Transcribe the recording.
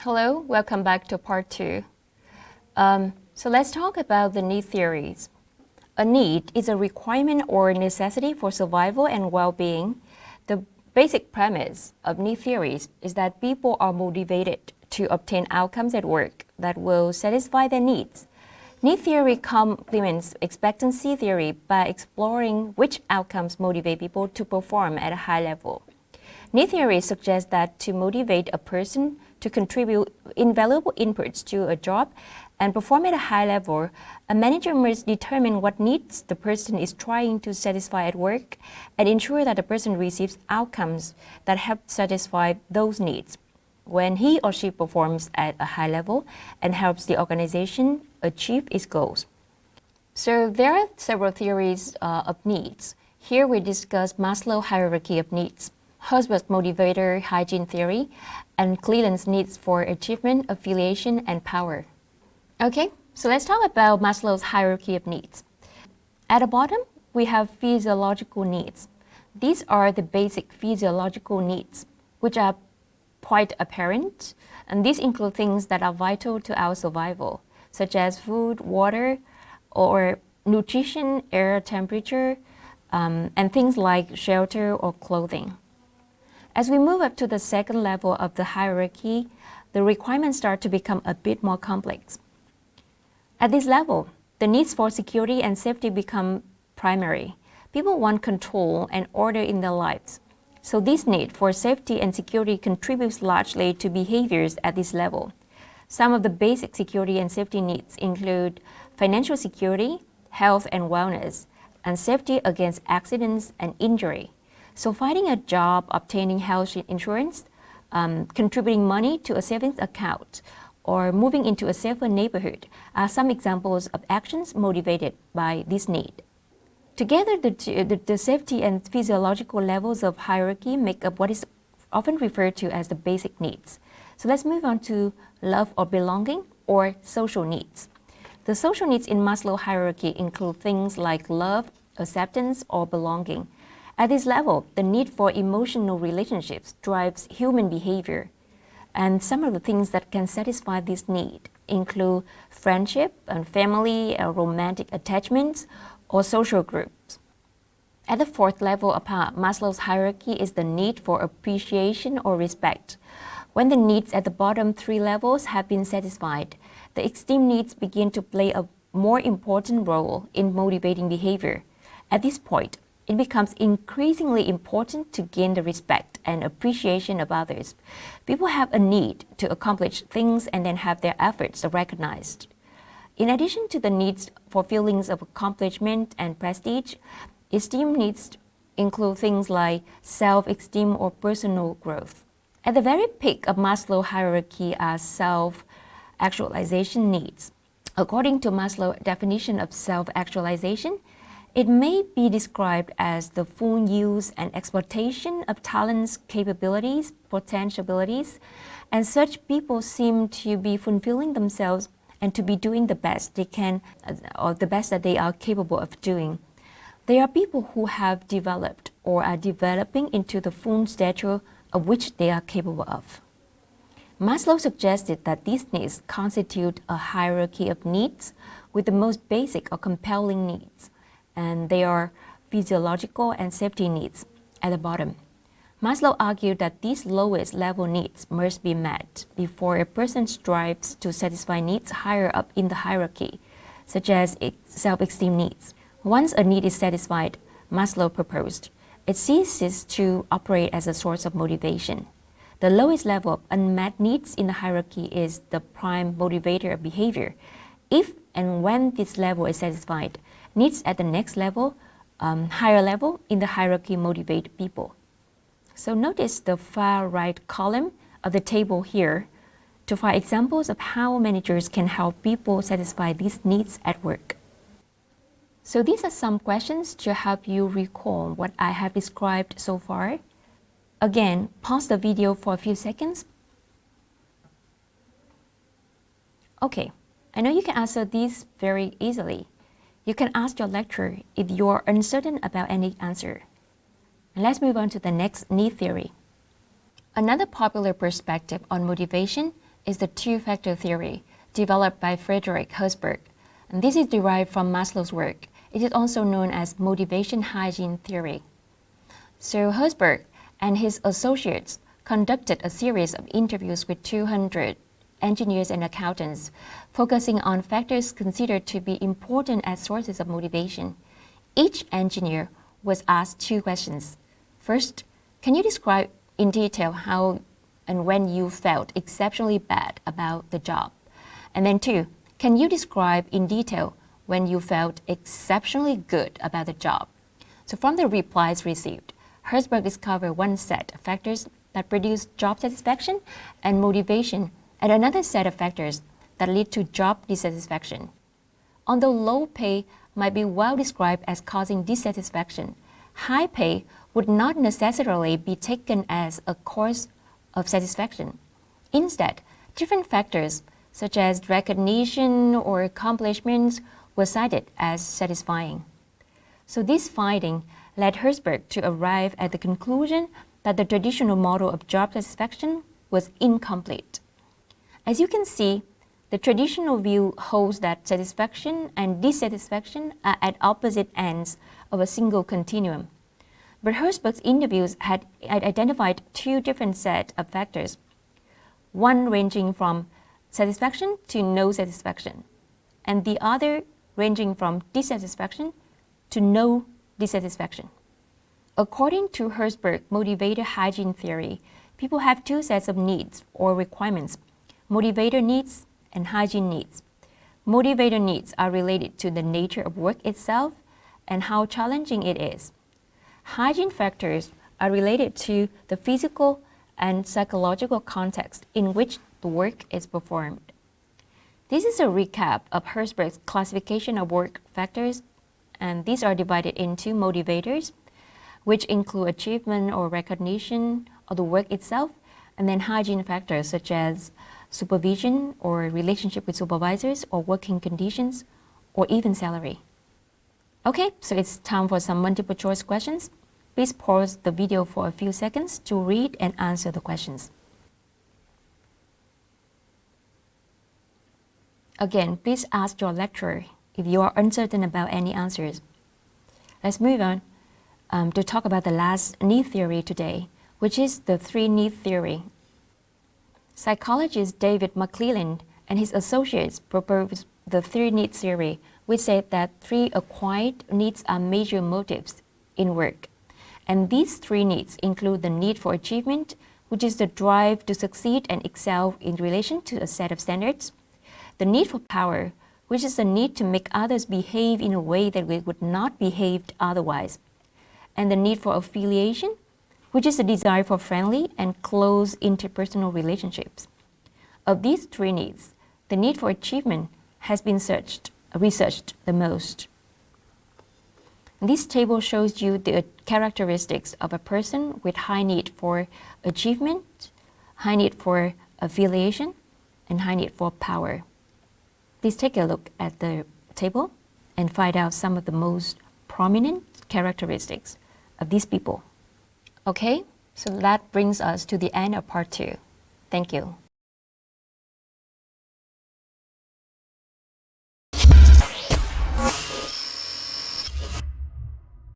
Hello, welcome back to part 2. So let's talk about the need theories. A need is a requirement or necessity for survival and well-being. The basic premise of need theories is that people are motivated to obtain outcomes at work that will satisfy their needs. Need theory complements expectancy theory by exploring which outcomes motivate people to perform at a high level. Need theory suggests that to motivate a person to contribute invaluable inputs to a job and perform at a high level, a manager must determine what needs the person is trying to satisfy at work and ensure that the person receives outcomes that help satisfy those needs when he or she performs at a high level and helps the organization achieve its goals. So there are several theories of needs. Here we discuss Maslow's hierarchy of needs, Husband's motivator hygiene theory, and Cleland's needs for achievement, affiliation, and power. Okay, so let's talk about Maslow's hierarchy of needs. At the bottom, we have physiological needs. These are the basic physiological needs, which are quite apparent, and these include things that are vital to our survival, such as food, water, or nutrition, air, temperature, and things like shelter or clothing. As we move up to the second level of the hierarchy, the requirements start to become a bit more complex. At this level, the needs for security and safety become primary. People want control and order in their lives. So this need for safety and security contributes largely to behaviors at this level. Some of the basic security and safety needs include financial security, health and wellness, and safety against accidents and injury. So finding a job, obtaining health insurance, contributing money to a savings account, or moving into a safer neighborhood are some examples of actions motivated by this need. Together, the safety and physiological levels of hierarchy make up what is often referred to as the basic needs. So let's move on to love or belonging, or social needs. The social needs in Maslow's hierarchy include things like love, acceptance, or belonging. At this level, the need for emotional relationships drives human behavior. And some of the things that can satisfy this need include friendship and family, romantic attachments, or social groups. At the fourth level of Maslow's hierarchy is the need for appreciation or respect. When the needs at the bottom three levels have been satisfied, the esteem needs begin to play a more important role in motivating behavior. At this point, it becomes increasingly important to gain the respect and appreciation of others. People have a need to accomplish things and then have their efforts recognized. In addition to the needs for feelings of accomplishment and prestige, esteem needs include things like self-esteem or personal growth. At the very peak of Maslow's hierarchy are self-actualization needs. According to Maslow's definition of self-actualization, it may be described as the full use and exploitation of talents, capabilities, potentialities, and such people seem to be fulfilling themselves and to be doing the best they can, or the best that they are capable of doing. They are people who have developed or are developing into the full stature of which they are capable of. Maslow suggested that these needs constitute a hierarchy of needs with the most basic or compelling needs, and they are physiological and safety needs at the bottom. Maslow argued that these lowest level needs must be met before a person strives to satisfy needs higher up in the hierarchy, such as self-esteem needs. Once a need is satisfied, Maslow proposed, it ceases to operate as a source of motivation. The lowest level of unmet needs in the hierarchy is the prime motivator of behavior. If and when this level is satisfied, needs at the next level, higher level in the hierarchy motivate people. So notice the far right column of the table here to find examples of how managers can help people satisfy these needs at work. So these are some questions to help you recall what I have described so far. Again, pause the video for a few seconds. Okay, I know you can answer these very easily. You can ask your lecturer if you're uncertain about any answer. And let's move on to the next need theory. Another popular perspective on motivation is the two-factor theory developed by Frederick Herzberg. And this is derived from Maslow's work. It is also known as motivation hygiene theory. So Herzberg and his associates conducted a series of interviews with 200 engineers and accountants, focusing on factors considered to be important as sources of motivation. Each engineer was asked two questions. First, can you describe in detail how and when you felt exceptionally bad about the job? And then two, can you describe in detail when you felt exceptionally good about the job? So from the replies received, Herzberg discovered one set of factors that produce job satisfaction and motivation, and another set of factors that lead to job dissatisfaction. Although low pay might be well described as causing dissatisfaction, high pay would not necessarily be taken as a cause of satisfaction. Instead, different factors such as recognition or accomplishments were cited as satisfying. So this finding led Herzberg to arrive at the conclusion that the traditional model of job satisfaction was incomplete. As you can see, the traditional view holds that satisfaction and dissatisfaction are at opposite ends of a single continuum. But Herzberg's interviews had identified two different sets of factors, one ranging from satisfaction to no satisfaction, and the other ranging from dissatisfaction to no dissatisfaction. According to Herzberg motivator hygiene theory, people have two sets of needs or requirements, motivator needs and hygiene needs. Motivator needs are related to the nature of work itself and how challenging it is. Hygiene factors are related to the physical and psychological context in which the work is performed. This is a recap of Herzberg's classification of work factors, and these are divided into motivators, which include achievement or recognition of the work itself, and then hygiene factors such as supervision or relationship with supervisors or working conditions or even salary. Okay, so it's time for some multiple choice questions. Please pause the video for a few seconds to read and answer the questions. Again, please ask your lecturer if you are uncertain about any answers. Let's move on to talk about the last need theory today, which is the three need theory. Psychologist David McClelland and his associates proposed the three need theory, which said that three acquired needs are major motives in work. And these three needs include the need for achievement, which is the drive to succeed and excel in relation to a set of standards, the need for power, which is the need to make others behave in a way that we would not behave otherwise, and the need for affiliation, which is the desire for friendly and close interpersonal relationships. Of these three needs, the need for achievement has been researched the most. This table shows you the characteristics of a person with high need for achievement, high need for affiliation, and high need for power. Please take a look at the table and find out some of the most prominent characteristics of these people. Okay, so that brings us to the end of part 2. Thank you.